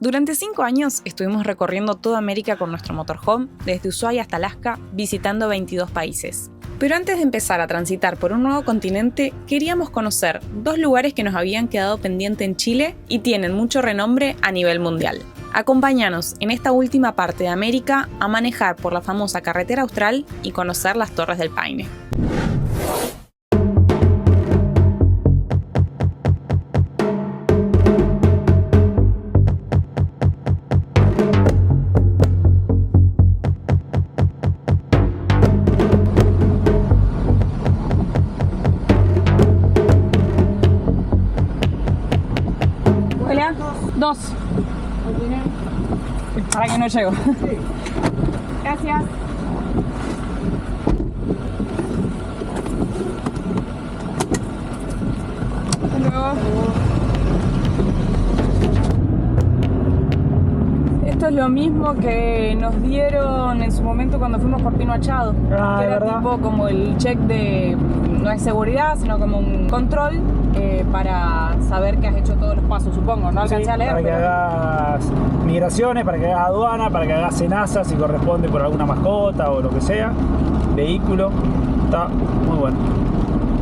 Durante 5 años estuvimos recorriendo toda América con nuestro motorhome, desde Ushuaia hasta Alaska, visitando 22 países. Pero antes de empezar a transitar por un nuevo continente, queríamos conocer 2 lugares que nos habían quedado pendientes en Chile y tienen mucho renombre a nivel mundial. Acompáñanos en esta última parte de América a manejar por la famosa carretera austral y conocer las Torres del Paine. Hola, 2. Para que no llego. Sí. Gracias. Hasta luego. Esto es lo mismo que nos dieron en su momento cuando fuimos por Pino Achado. Ah, que era ¿verdad? tipo como el check de, no es seguridad, sino como un control para saber que has hecho todos los pasos, supongo. No alcancé a leer, para que pero... hagas migraciones, para que hagas aduana, para que hagas cenaza si corresponde por alguna mascota o lo que sea, vehículo. Está muy bueno.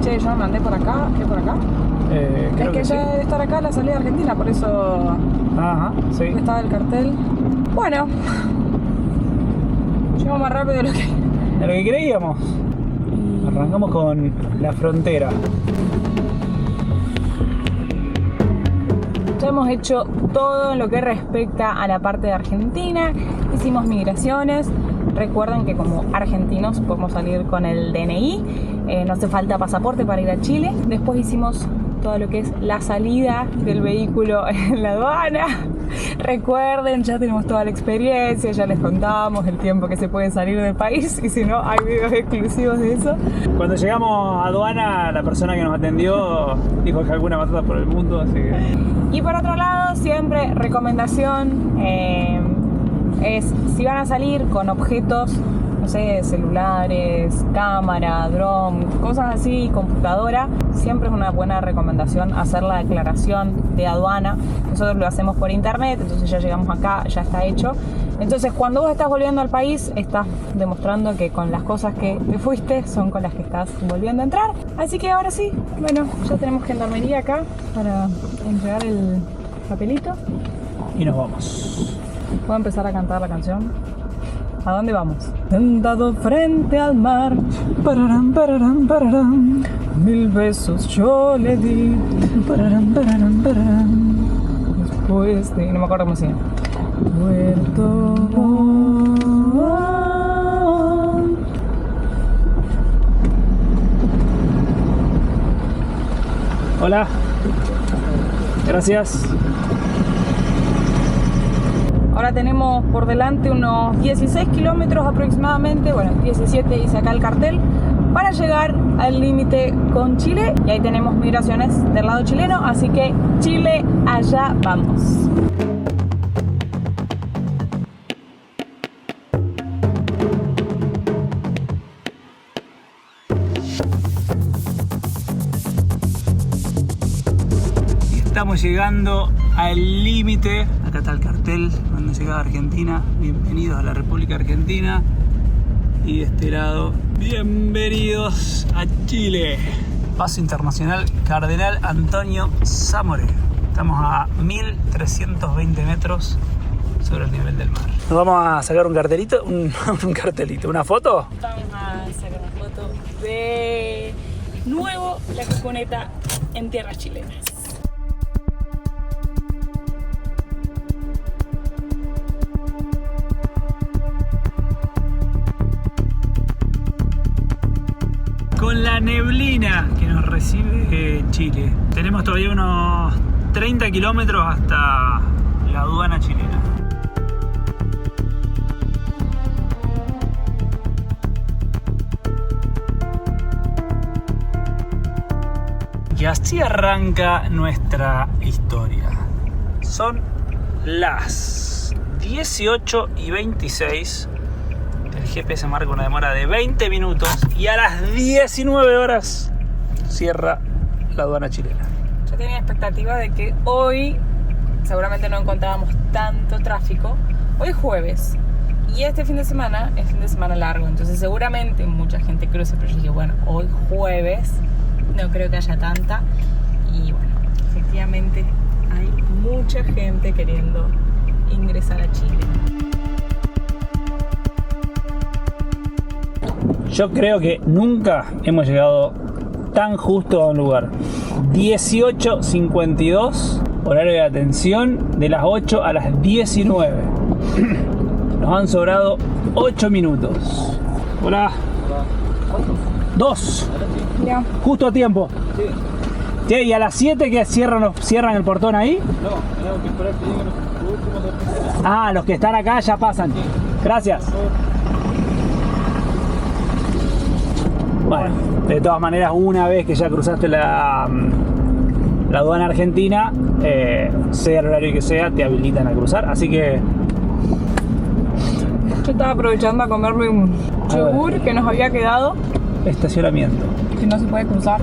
Che, yo me mandé por acá, ¿qué por acá? Creo Es que sí. ya debe estar acá la salida argentina, por eso Ajá, sí. estaba el cartel. Bueno, llegamos más rápido de lo que... De lo que creíamos. Arrancamos con la frontera. Ya hemos hecho todo lo que respecta a la parte de Argentina. Hicimos migraciones. Recuerden que como argentinos podemos salir con el DNI. No hace falta pasaporte para ir a Chile. Después hicimos todo lo que es la salida del vehículo en la aduana. Recuerden, ya tenemos toda la experiencia, ya les contamos el tiempo que se puede salir del país y si no, hay videos exclusivos de eso. Cuando llegamos a aduana, la persona que nos atendió dijo que alguna matata por el mundo, así que... Y por otro lado, siempre recomendación es si van a salir con objetos, no sé, celulares, cámara, dron, cosas así, computadora, siempre es una buena recomendación hacer la declaración de aduana. Nosotros lo hacemos por internet, entonces ya llegamos acá, ya está hecho. Entonces cuando vos estás volviendo al país, estás demostrando que con las cosas que te fuiste son con las que estás volviendo a entrar. Así que ahora sí, bueno, ya tenemos gendarmería acá para entregar el papelito. Y nos vamos. ¿Puedo empezar a cantar la canción? ¿A dónde vamos? Sentado frente al mar, pararam, pararam, pararam, 1000 besos yo le di, pararam, pararam, pararam, después de... no me acuerdo cómo se llama. Puerto Montt. Hola. Gracias. Ahora tenemos por delante unos 16 kilómetros aproximadamente, bueno, 17 dice acá el cartel, para llegar al límite con Chile. Y ahí tenemos migraciones del lado chileno, así que Chile, allá vamos. Estamos llegando al límite. Acá está el cartel donde llega a Argentina. Bienvenidos a la República Argentina. Y de este lado, bienvenidos a Chile. Paso internacional Cardenal Antonio Zamoré. Estamos a 1320 metros sobre el nivel del mar. Nos vamos a sacar un cartelito, un cartelito, una foto. Vamos a sacar una foto de nuevo la Cuconeta en tierras chilenas. Con la neblina que nos recibe Chile. Tenemos todavía unos 30 kilómetros hasta la aduana chilena. Y así arranca nuestra historia. Son las 18:26. El GPS marca una demora de 20 minutos y a las 19 horas cierra la aduana chilena. Yo tenía expectativa de que hoy seguramente no encontrábamos tanto tráfico. Hoy es jueves y este fin de semana es fin de semana largo, entonces seguramente mucha gente cruce, pero yo dije, bueno, hoy jueves no creo que haya tanta. Y bueno, efectivamente hay mucha gente queriendo ingresar a Chile. Yo creo que nunca hemos llegado tan justo a un lugar. 18:52, horario de atención, de las 8 a las 19. Nos han sobrado 8 minutos. Hola. 2. Ya. Justo a tiempo. Sí. ¿Qué? ¿Y a las 7 que cierran el portón ahí? No, tenemos que esperar que lleguen los últimos de primera. Ah, los que están acá ya pasan. Gracias. Bueno, de todas maneras, una vez que ya cruzaste la aduana argentina, sea el horario que sea, te habilitan a cruzar. Así que Yo estaba aprovechando a comerme un yogur que nos había quedado, estacionamiento. que no se puede cruzar.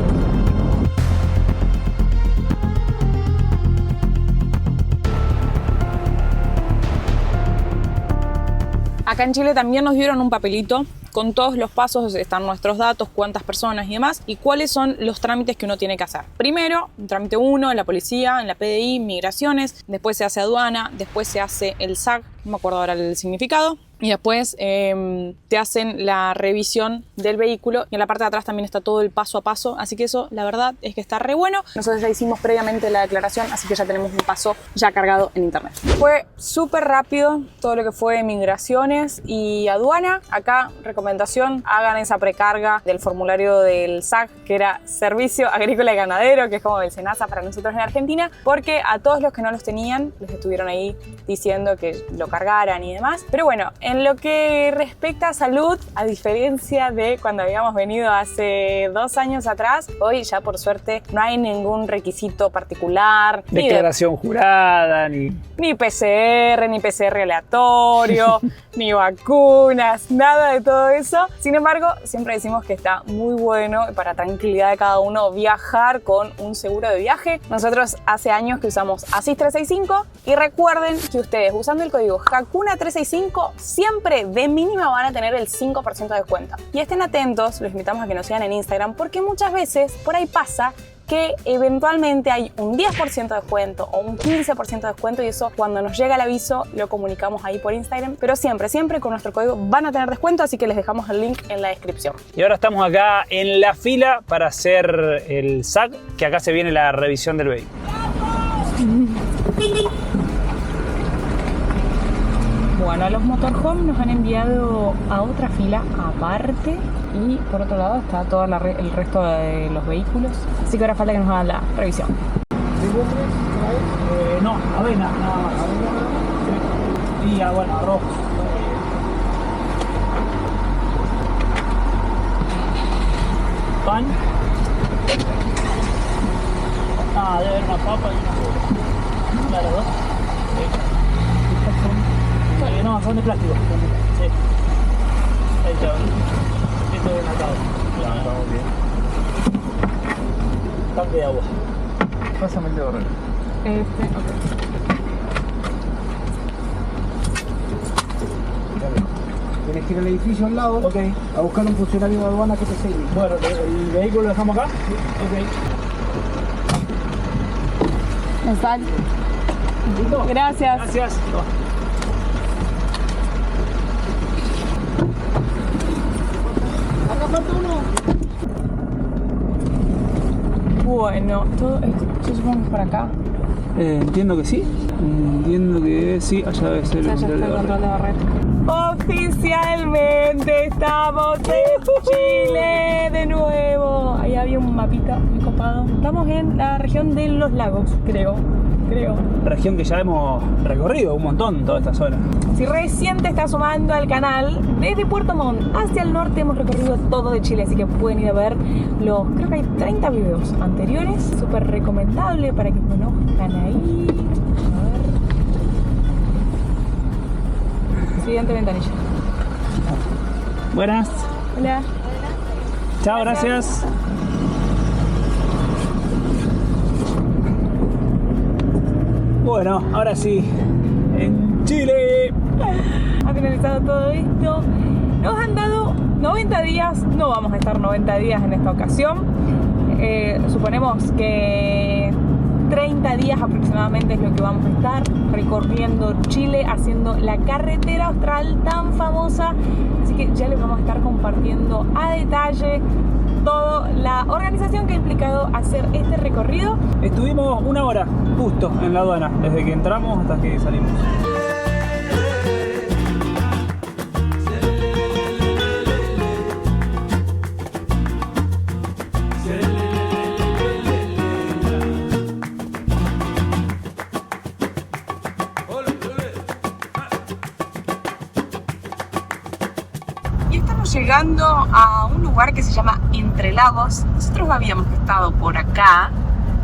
Acá en Chile también nos dieron un papelito con todos los pasos, están nuestros datos, cuántas personas y demás, y cuáles son los trámites que uno tiene que hacer. Primero, trámite 1 en la policía, en la PDI, migraciones, después se hace aduana, después se hace el SAC, no me acuerdo ahora el significado, y después te hacen la revisión del vehículo y en la parte de atrás también está todo el paso a paso, así que eso la verdad es que está re bueno. Nosotros ya hicimos previamente la declaración, así que ya tenemos un paso ya cargado en internet. Fue súper rápido todo lo que fue migraciones y aduana. Acá recomendación, hagan esa precarga del formulario del SAC, que era Servicio Agrícola y Ganadero, que es como el SENASA para nosotros en Argentina, porque a todos los que no los tenían les estuvieron ahí diciendo que lo cargaran y demás. Pero bueno, en lo que respecta a salud, a diferencia de cuando habíamos venido hace 2 años atrás, hoy ya por suerte no hay ningún requisito particular. Declaración jurada, ni PCR aleatorio, ni vacunas, nada de todo eso. Sin embargo, siempre decimos que está muy bueno para tranquilidad de cada uno viajar con un seguro de viaje. Nosotros hace años que usamos ASIS 365 y recuerden que ustedes usando el código HAKUNA 365 siempre de mínima van a tener el 5% de descuento. Y estén atentos, los invitamos a que nos sigan en Instagram porque muchas veces por ahí pasa que eventualmente hay un 10% de descuento o un 15% de descuento y eso cuando nos llega el aviso lo comunicamos ahí por Instagram, pero siempre con nuestro código van a tener descuento, así que les dejamos el link en la descripción. Y ahora estamos acá en la fila para hacer el SAC, que acá se viene la revisión del vehículo. Bueno, los motorhome nos han enviado a otra fila aparte y por otro lado está todo el resto de los vehículos, así que ahora falta que nos hagan la revisión. No, avena, nada más. Y bueno, arroz. Pan. Ah, debe haber una papa y una cebolla. Claro, ¿no? No, son de plástico. Sí. Ahí está. Esto es atado. Ya, estamos bien. Tanque de agua. Pásame el dedo, René. Ok. Tienes que ir al edificio al lado, Ok. a buscar un funcionario de aduana que te sigue. Bueno, ¿el vehículo lo dejamos acá? Sí. Ok. ¿Están? ¿Listo? Gracias. Gracias. Acá falta uno. Bueno, todo esto, yo supongo que es por acá. Entiendo que sí. Entiendo que sí. Allá debe ser Ya está el control de barrera. Oficialmente estamos en Chile de nuevo. Ahí había un mapita muy copado. Estamos en la región de Los Lagos, creo. Región que ya hemos recorrido un montón toda esta zona. Si recién te estás sumando al canal, desde Puerto Montt hacia el norte hemos recorrido todo de Chile, así que pueden ir a ver creo que hay 30 videos anteriores, súper recomendable para que conozcan ahí. A ver. Siguiente ventanilla. Buenas. Hola. Chao, gracias. Bueno, ahora sí, en Chile. Ha finalizado todo esto. Nos han dado 90 días, no vamos a estar 90 días en esta ocasión. Suponemos que 30 días aproximadamente es lo que vamos a estar recorriendo Chile, haciendo la carretera austral tan famosa. Así que ya les vamos a estar compartiendo a detalle toda la organización que ha implicado hacer este recorrido. Estuvimos 1 hora justo en la aduana, desde que entramos hasta que salimos. Llegando a un lugar que se llama Entre Lagos. Nosotros habíamos estado por acá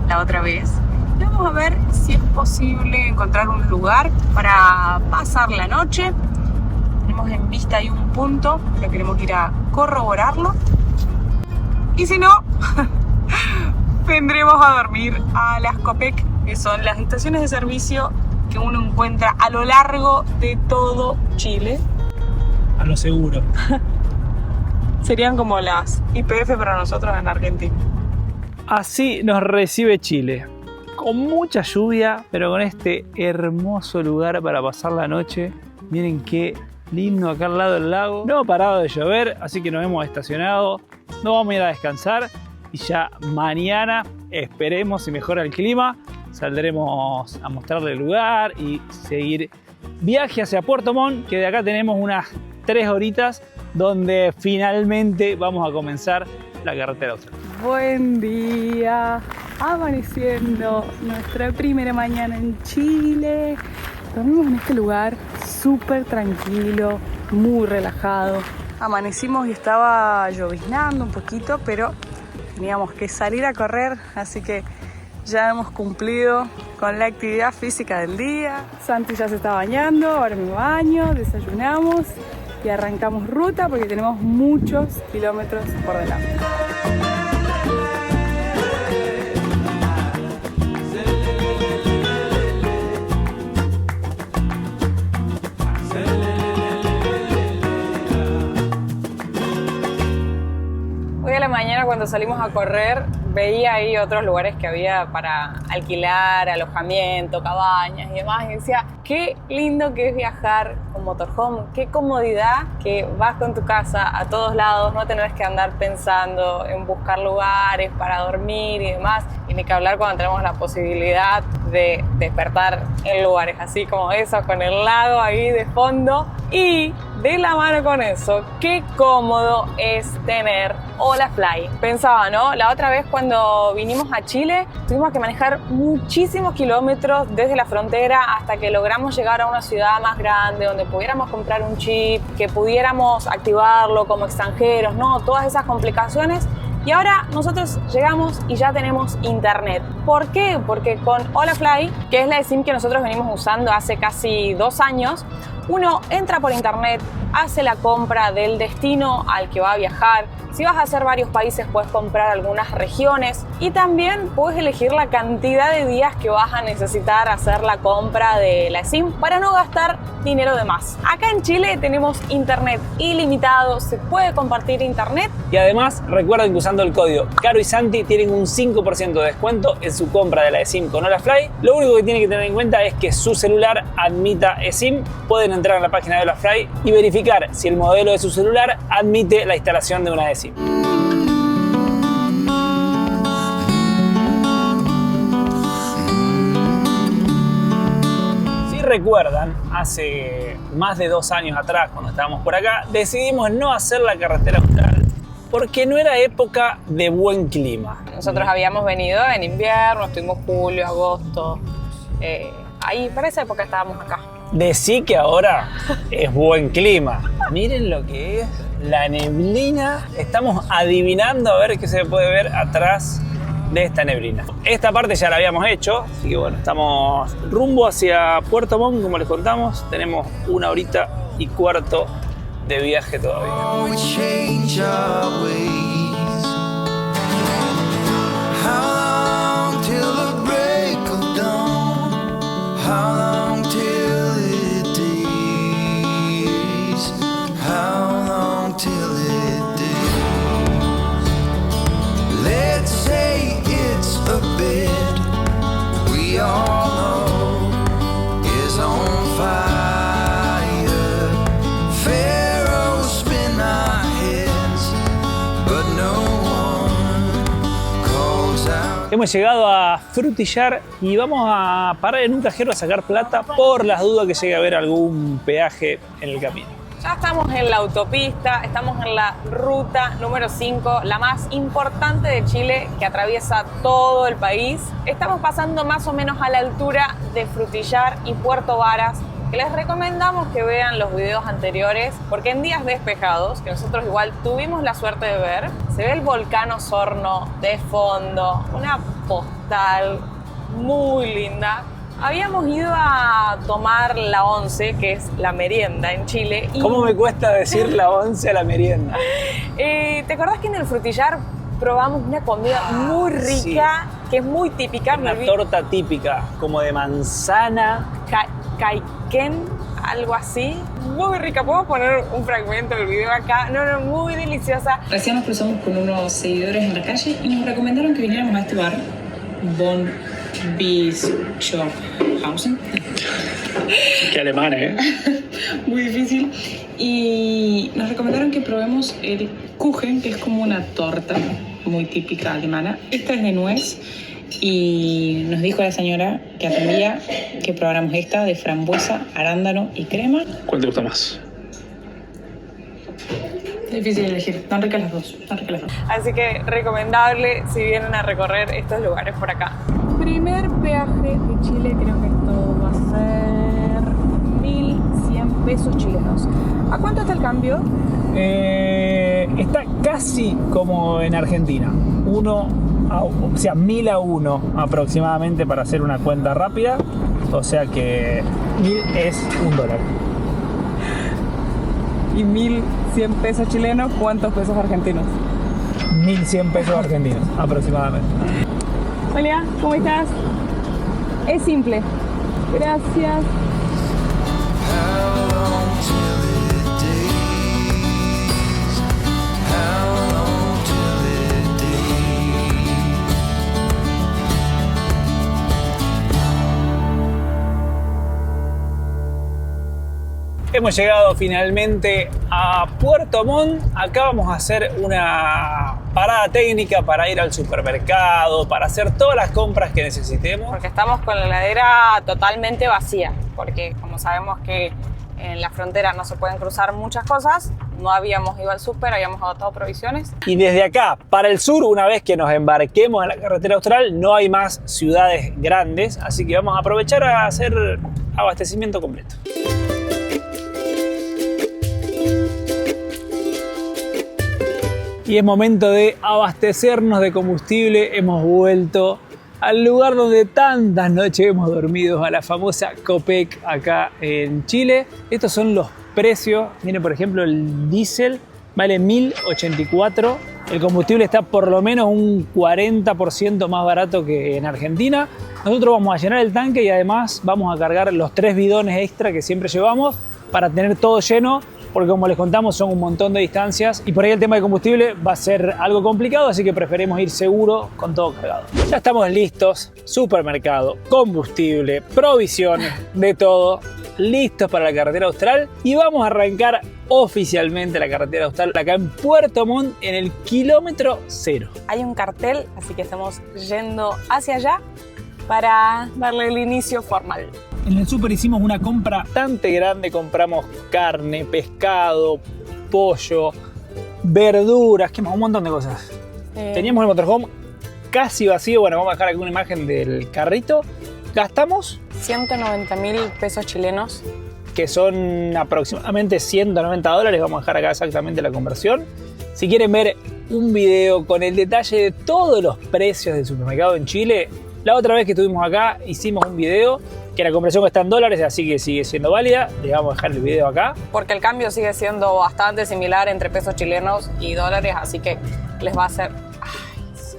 la otra vez y vamos a ver si es posible encontrar un lugar para pasar la noche. Tenemos en vista ahí un punto, pero queremos ir a corroborarlo y si no vendremos a dormir a las Copec, que son las estaciones de servicio que uno encuentra a lo largo de todo Chile. A lo seguro. Serían como las YPF para nosotros en Argentina. Así nos recibe Chile, con mucha lluvia, pero con este hermoso lugar para pasar la noche. Miren qué lindo acá al lado del lago. No ha parado de llover, así que nos hemos estacionado. Nos vamos a ir a descansar y ya mañana, esperemos si mejora el clima, saldremos a mostrarle el lugar y seguir viaje hacia Puerto Montt, que de acá tenemos unas 3 horitas, donde finalmente vamos a comenzar la carretera austral. Buen día, amaneciendo nuestra primera mañana en Chile. Dormimos en este lugar súper tranquilo, muy relajado. Amanecimos y estaba lloviznando un poquito, pero teníamos que salir a correr, así que ya hemos cumplido con la actividad física del día. Santi ya se está bañando, ahora me baño, desayunamos y arrancamos ruta porque tenemos muchos kilómetros por delante. Hoy a la mañana cuando salimos a correr veía ahí otros lugares que había para alquilar, alojamiento, cabañas y demás, y decía, qué lindo que es viajar con motorhome, qué comodidad que vas con tu casa a todos lados, no tenés que andar pensando en buscar lugares para dormir y demás, y ni que hablar cuando tenemos la posibilidad de despertar en lugares así como esos, con el lago ahí de fondo. Y de la mano con eso, qué cómodo es tener Holafly. Pensaba, ¿no? La otra vez cuando vinimos a Chile, tuvimos que manejar muchísimos kilómetros desde la frontera hasta que logramos llegar a una ciudad más grande donde pudiéramos comprar un chip, que pudiéramos activarlo como extranjeros, ¿no? Todas esas complicaciones. Y ahora nosotros llegamos y ya tenemos internet. ¿Por qué? Porque con Holafly, que es la eSIM que nosotros venimos usando hace casi 2 años, uno entra por internet, hace la compra del destino al que va a viajar. Si vas a hacer varios países, puedes comprar algunas regiones y también puedes elegir la cantidad de días que vas a necesitar hacer la compra de la SIM para no gastar dinero de más. Acá en Chile tenemos internet ilimitado, se puede compartir internet. Y además, recuerden que usando el código Caro y Santi tienen un 5% de descuento en su compra de la eSIM con Holafly. Lo único que tienen que tener en cuenta es que su celular admita eSIM. Pueden entrar a la página de Holafly y verificar si el modelo de su celular admite la instalación de una eSIM. Si recuerdan, hace más de 2 años atrás, cuando estábamos por acá, decidimos no hacer la carretera austral porque no era época de buen clima. Nosotros habíamos venido en invierno, estuvimos julio, agosto, ahí para esa época estábamos acá. Decí que ahora es buen clima. Miren lo que es la neblina. Estamos adivinando a ver qué se puede ver atrás de esta neblina. Esta parte ya la habíamos hecho, así que bueno, estamos rumbo hacia Puerto Montt, como les contamos. Tenemos 1 horita y cuarto de viaje todavía. Hemos llegado a Frutillar y vamos a parar en un cajero a sacar plata por las dudas que llegue a haber algún peaje en el camino. Ya estamos en la autopista, estamos en la ruta número 5, la más importante de Chile, que atraviesa todo el país. Estamos pasando más o menos a la altura de Frutillar y Puerto Varas, que les recomendamos que vean los videos anteriores, porque en días despejados, que nosotros igual tuvimos la suerte de ver, se ve el volcán Osorno de fondo, una postal muy linda. Habíamos ido a tomar la 11, que es la merienda en Chile. Y... ¿Cómo me cuesta decir la 11 a la merienda? ¿Te acordás que en el Frutillar probamos una comida muy rica, sí, que es muy típica? Una torta típica, como de manzana. Caiquén, algo así. Muy rica. ¿Puedo poner un fragmento del video acá? No, muy deliciosa. Recién nos cruzamos con unos seguidores en la calle y nos recomendaron que viniéramos a este bar, Von Bischofhausen. Qué alemán, ¿eh? Muy difícil. Y nos recomendaron que probemos el Kuchen, que es como una torta muy típica alemana. Esta es de nuez y nos dijo la señora que atendía que probáramos esta de frambuesa, arándano y crema. ¿Cuál te gusta más? Es difícil elegir, están ricas las dos, Así que recomendable si vienen a recorrer estos lugares por acá. Primer peaje de Chile, creo que esto va a ser 1.100 pesos chilenos. ¿A cuánto está el cambio? Está casi como en Argentina. 1.000 a 1 aproximadamente para hacer una cuenta rápida. O sea que 1.000 es $1. ¿Y 1.100 pesos chilenos? ¿Cuántos pesos argentinos? 1.100 pesos argentinos aproximadamente. Hola, ¿cómo estás? Es simple. Gracias. Hemos llegado finalmente a Puerto Montt. Acá vamos a hacer una parada técnica para ir al supermercado, para hacer todas las compras que necesitemos. Porque estamos con la heladera totalmente vacía, porque como sabemos que en la frontera no se pueden cruzar muchas cosas, no habíamos ido al súper, habíamos agotado provisiones. Y desde acá para el sur, una vez que nos embarquemos en la carretera austral, no hay más ciudades grandes, así que vamos a aprovechar a hacer abastecimiento completo. Y es momento de abastecernos de combustible. Hemos vuelto al lugar donde tantas noches hemos dormido, a la famosa Copec acá en Chile. Estos son los precios. Miren, por ejemplo, el diésel vale 1.084. El combustible está por lo menos un 40% más barato que en Argentina. Nosotros vamos a llenar el tanque y además vamos a cargar los 3 bidones extra que siempre llevamos para tener todo lleno, porque como les contamos son un montón de distancias y por ahí el tema de combustible va a ser algo complicado, así que preferimos ir seguro con todo cargado. Ya estamos listos, supermercado, combustible, provisiones, de todo, listos para la carretera austral y vamos a arrancar oficialmente la carretera austral acá en Puerto Montt en el kilómetro 0. Hay un cartel, así que estamos yendo hacia allá para darle el inicio formal. En el súper hicimos una compra bastante grande, compramos carne, pescado, pollo, verduras, ¿qué más? Un montón de cosas. Teníamos el motorhome casi vacío, bueno, vamos a dejar aquí una imagen del carrito. Gastamos 190.000 pesos chilenos. Que son aproximadamente $190, vamos a dejar acá exactamente la conversión. Si quieren ver un video con el detalle de todos los precios del supermercado en Chile, la otra vez que estuvimos acá hicimos un video que la conversión está en dólares, así que sigue siendo válida. Le vamos a dejar el video acá. Porque el cambio sigue siendo bastante similar entre pesos chilenos y dólares, así que les va a hacer... ¡Ay, sí!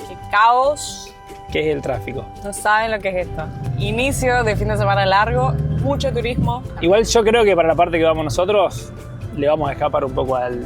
¡Qué caos! ¿Qué es el tráfico? No saben lo que es esto. Inicio de fin de semana largo, mucho turismo. Igual yo creo que para la parte que vamos nosotros, le vamos a escapar un poco al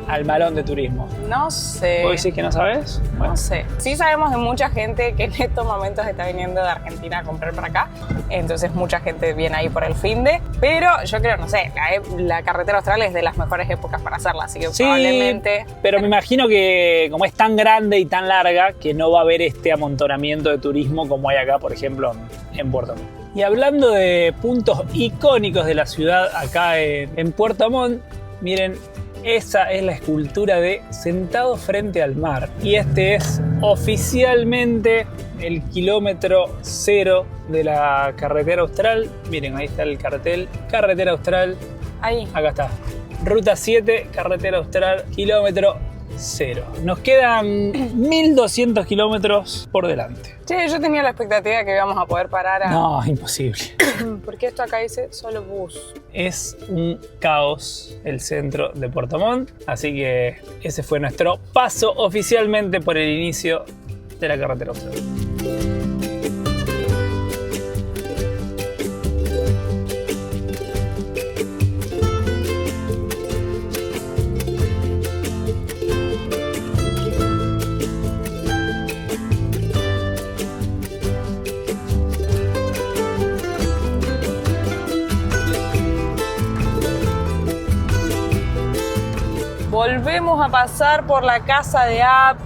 al malón de turismo? No sé. ¿Vos decís que no sabes? Bueno. No sé. Sí sabemos de mucha gente que en estos momentos está viniendo de Argentina a comprar para acá. Entonces mucha gente viene ahí por el finde. Pero yo creo, no sé, la carretera austral es de las mejores épocas para hacerla. Así que Sí, probablemente... pero me imagino que como es tan grande y tan larga, que no va a haber este amontonamiento de turismo como hay acá, por ejemplo, en Puerto Montt. Y hablando de puntos icónicos de la ciudad acá en Puerto Montt, miren, esa es la escultura de Sentado frente al mar. Y este es oficialmente el kilómetro 0 de la carretera austral. Miren, ahí está el cartel, carretera austral. Ahí. Acá está. Ruta 7, carretera austral, kilómetro 0. Nos quedan 1200 kilómetros por delante. Che, yo tenía la expectativa de que íbamos a poder parar a... No, imposible. Porque esto acá dice solo bus. Es un caos el centro de Puerto Montt, así que ese fue nuestro paso oficialmente por el inicio de la carretera austral. Volvemos a pasar por la casa de App.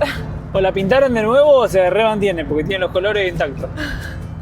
O la pintaron de nuevo o se remantiene porque tiene los colores intactos.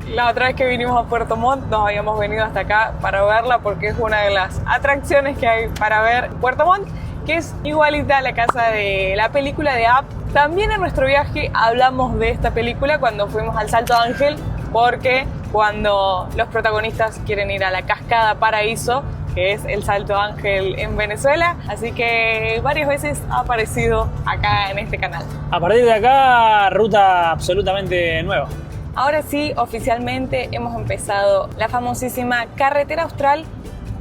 La otra vez que vinimos a Puerto Montt nos habíamos venido hasta acá para verla porque es una de las atracciones que hay para ver en Puerto Montt, que es igualita a la casa de la película de App. También en nuestro viaje hablamos de esta película cuando fuimos al Salto Ángel, porque cuando los protagonistas quieren ir a la Cascada Paraíso, que es el Salto Ángel en Venezuela, así que varias veces ha aparecido acá en este canal. A partir de acá, ruta absolutamente nueva. Ahora sí, oficialmente hemos empezado la famosísima carretera austral.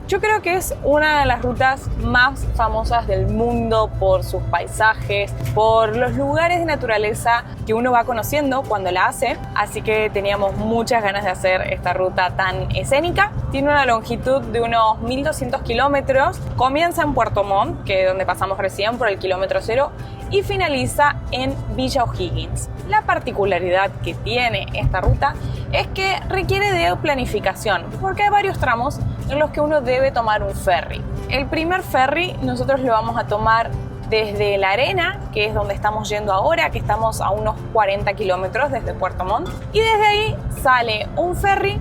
Yo creo que es una de las rutas más famosas del mundo por sus paisajes, por los lugares de naturaleza que uno va conociendo cuando la hace. Así que teníamos muchas ganas de hacer esta ruta tan escénica. Tiene una longitud de unos 1200 kilómetros. Comienza en Puerto Montt, que es donde pasamos recién por el kilómetro 0, y finaliza en Villa O'Higgins. La particularidad que tiene esta ruta es que requiere de planificación, porque hay varios tramos en los que uno debe tomar un ferry. El primer ferry nosotros lo vamos a tomar desde La Arena, que es donde estamos yendo ahora, que estamos a unos 40 kilómetros desde Puerto Montt, y desde ahí sale un ferry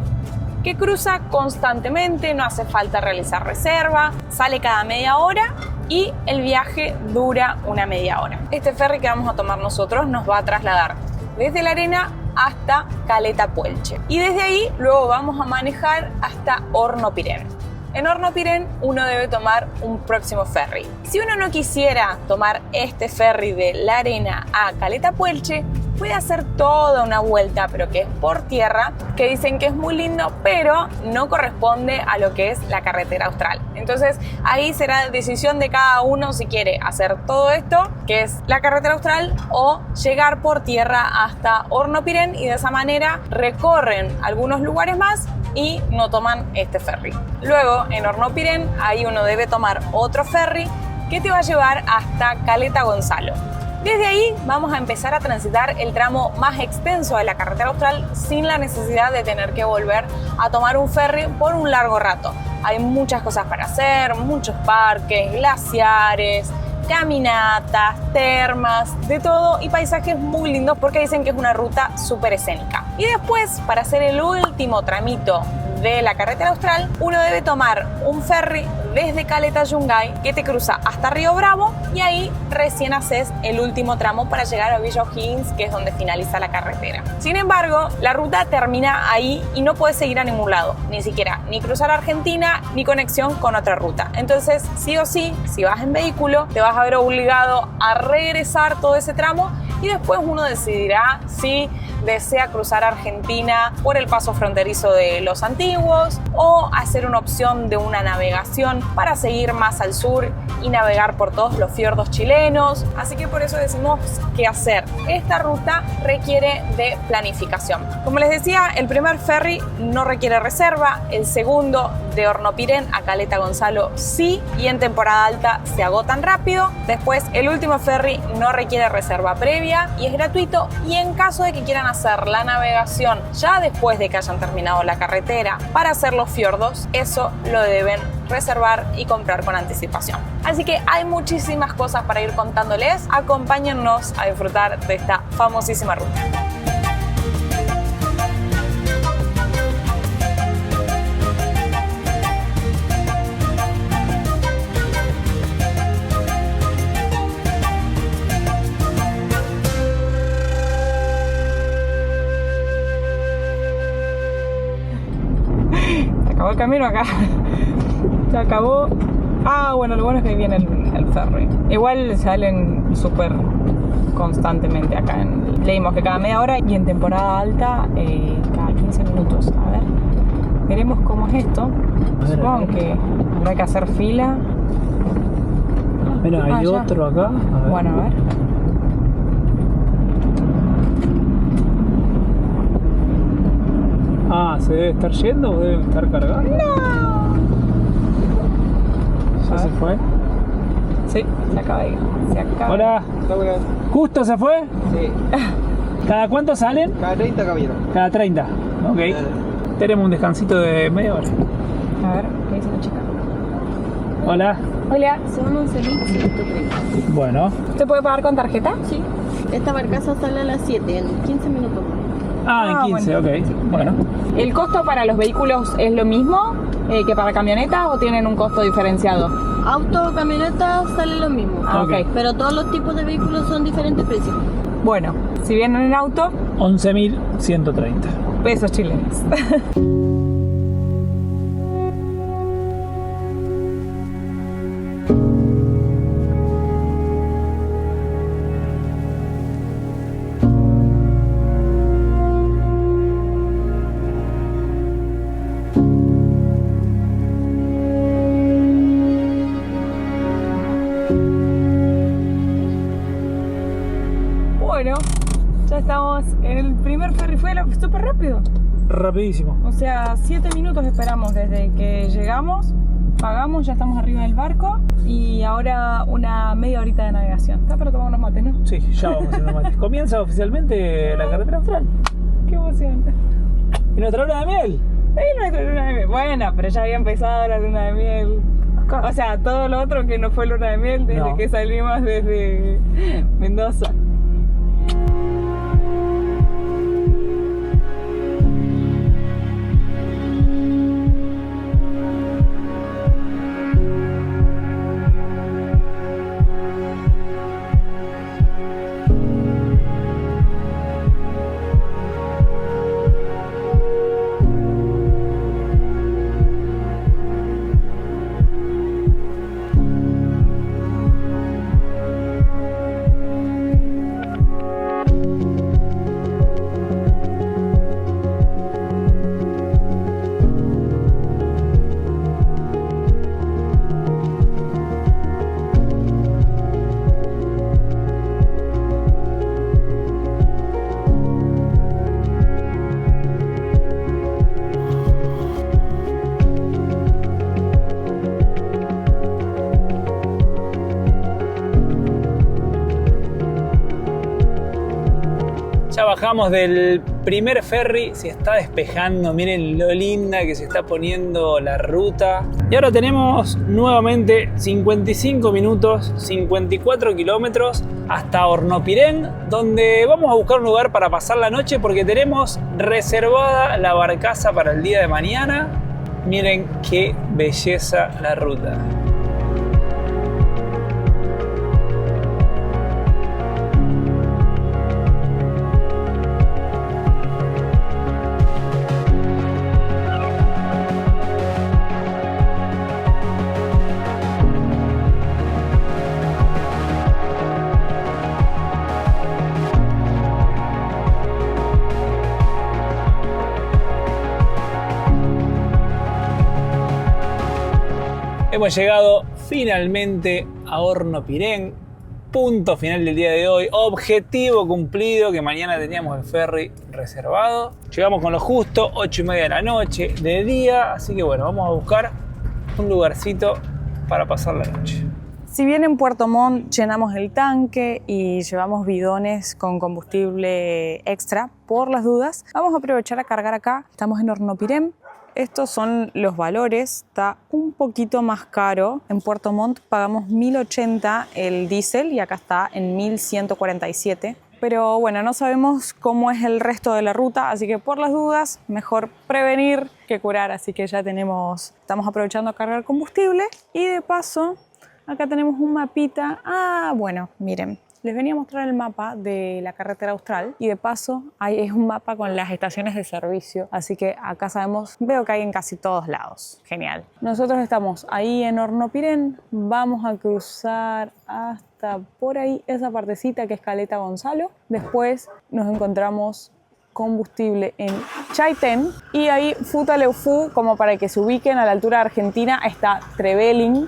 que cruza constantemente, no hace falta realizar reserva, sale cada media hora y el viaje dura una media hora. Este ferry que vamos a tomar nosotros nos va a trasladar desde La Arena hasta Caleta Puelche. Y desde ahí luego vamos a manejar hasta Hornopirén. En Hornopirén uno debe tomar un próximo ferry. Si uno no quisiera tomar este ferry de La Arena a Caleta Puelche, puede hacer toda una vuelta, pero que es por tierra, que dicen que es muy lindo, pero no corresponde a lo que es la carretera austral. Entonces ahí será decisión de cada uno si quiere hacer todo esto, que es la carretera austral, o llegar por tierra hasta Hornopirén y de esa manera recorren algunos lugares más y no toman este ferry. Luego en Hornopirén ahí uno debe tomar otro ferry que te va a llevar hasta Caleta Gonzalo. Desde ahí vamos a empezar a transitar el tramo más extenso de la carretera austral sin la necesidad de tener que volver a tomar un ferry por un largo rato. Hay muchas cosas para hacer, muchos parques, glaciares, caminatas, termas, de todo, y paisajes muy lindos porque dicen que es una ruta súper escénica. Y después, para hacer el último tramito de la carretera austral, uno debe tomar un ferry desde Caleta Yungay que te cruza hasta Río Bravo y ahí recién haces el último tramo para llegar a Villa O'Higgins, que es donde finaliza la carretera. Sin embargo, la ruta termina ahí y no puedes seguir a ningún lado, ni siquiera ni cruzar Argentina ni conexión con otra ruta. Entonces, sí o sí, si vas en vehículo, te vas a ver obligado a regresar todo ese tramo y después uno decidirá si desea cruzar Argentina por el paso fronterizo de Los Antiguos o hacer una opción de una navegación para seguir más al sur y navegar por todos los fiordos chilenos. Así que por eso decimos que hacer esta ruta requiere de planificación. Como les decía, el primer ferry no requiere reserva, el segundo de Hornopirén a Caleta Gonzalo sí, y en temporada alta se agotan rápido. Después el último ferry no requiere reserva previa y es gratuito, y en caso de que quieran hacer la navegación ya después de que hayan terminado la carretera para hacer los fiordos, eso lo deben reservar y comprar con anticipación. Así que hay muchísimas cosas para ir contándoles. Acompáñennos a disfrutar de esta famosísima ruta. Se acabó el camino acá. Se acabó. Ah, bueno, lo bueno es que viene el ferry. Igual salen súper constantemente acá. Leímos que cada media hora y en temporada alta cada 15 minutos. A ver, veremos cómo es esto. Supongo que habrá que hacer fila. Mira, hay otro acá. A ver. Bueno, a ver. Ah, ¿se debe estar yendo o debe estar cargando? No. ¿Ya se fue? Sí, se acaba de ir. Se acaba. Hola. ¿Justo se fue? Sí. ¿Cada cuánto salen? Cada 30 caballero. Cada 30. Ok. Tenemos un descansito de media hora. A ver, ¿qué dice la chica? Hola. Hola. Son 11.130. Bueno. ¿Se puede pagar con tarjeta? Sí. Esta barcaza sale a las 7, en 15 minutos. Ah, en 15, bueno. ok. Bueno. ¿El costo para los vehículos es lo mismo que para camionetas o tienen un costo diferenciado? Auto o camioneta sale lo mismo. Ah, ok. Pero todos los tipos de vehículos son diferentes precios. Bueno, si vienen en auto, 11.130. pesos chilenos. Bueno, ya estamos en el primer ferry. Fue súper rápido. Rapidísimo. O sea, 7 minutos esperamos desde que llegamos, pagamos, ya estamos arriba del barco y ahora una media horita de navegación. Está para tomar unos mates, ¿no? Sí, ya vamos a hacer unos mates. Comienza oficialmente la carretera austral. ¡Qué emoción! ¿Y nuestra luna de miel? ¡Ay, nuestra luna de miel! Bueno, pero ya había empezado la luna de miel. O sea, todo lo otro que no fue luna de miel desde No. que salimos desde Mendoza. Ya bajamos del primer ferry, se está despejando, miren lo linda que se está poniendo la ruta. Y ahora tenemos nuevamente 55 minutos, 54 kilómetros hasta Hornopirén, donde vamos a buscar un lugar para pasar la noche porque tenemos reservada la barcaza para el día de mañana. Miren qué belleza la ruta. Hemos llegado finalmente a Hornopirén, punto final del día de hoy, objetivo cumplido, que mañana teníamos el ferry reservado. Llegamos con lo justo, 8:30 de la noche, de día, así que bueno, vamos a buscar un lugarcito para pasar la noche. Si bien en Puerto Montt llenamos el tanque y llevamos bidones con combustible extra, por las dudas, vamos a aprovechar a cargar acá. Estamos en Hornopirén. Estos son los valores, está un poquito más caro. En Puerto Montt pagamos 1.080 el diésel y acá está en 1.147. Pero bueno, no sabemos cómo es el resto de la ruta, así que por las dudas, mejor prevenir que curar. Así que ya estamos aprovechando a cargar combustible y de paso, acá tenemos un mapita. Bueno, miren. Les venía a mostrar el mapa de la carretera austral y de paso ahí es un mapa con las estaciones de servicio, así que acá veo que hay en casi todos lados. Genial. Nosotros estamos ahí en Hornopirén, vamos a cruzar hasta por ahí esa partecita que es Caleta Gonzalo. Después nos encontramos combustible en Chaitén y ahí Futaleufú, como para que se ubiquen a la altura de Argentina, está Trevelin,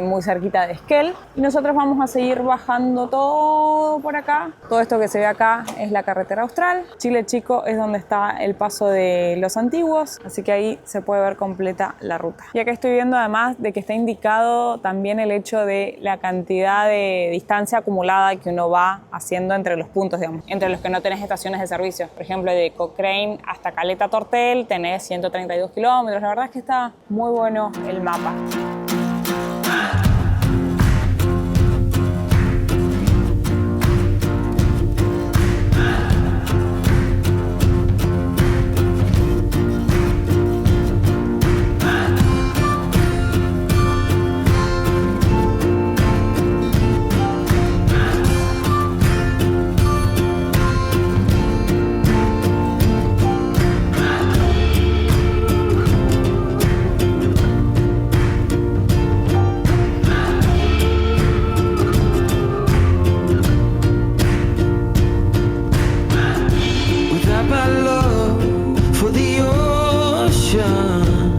muy cerquita de Esquel, y nosotros vamos a seguir bajando todo por acá. Todo esto que se ve acá es la carretera austral. Chile Chico es donde está el paso de los antiguos, así que ahí se puede ver completa la ruta. Y acá estoy viendo además de que está indicado también el hecho de la cantidad de distancia acumulada que uno va haciendo entre los puntos, digamos, entre los que no tenés estaciones de servicio. Por ejemplo, de Cochrane hasta Caleta Tortel tenés 132 kilómetros. La verdad es que está muy bueno el mapa. Without my love for the ocean,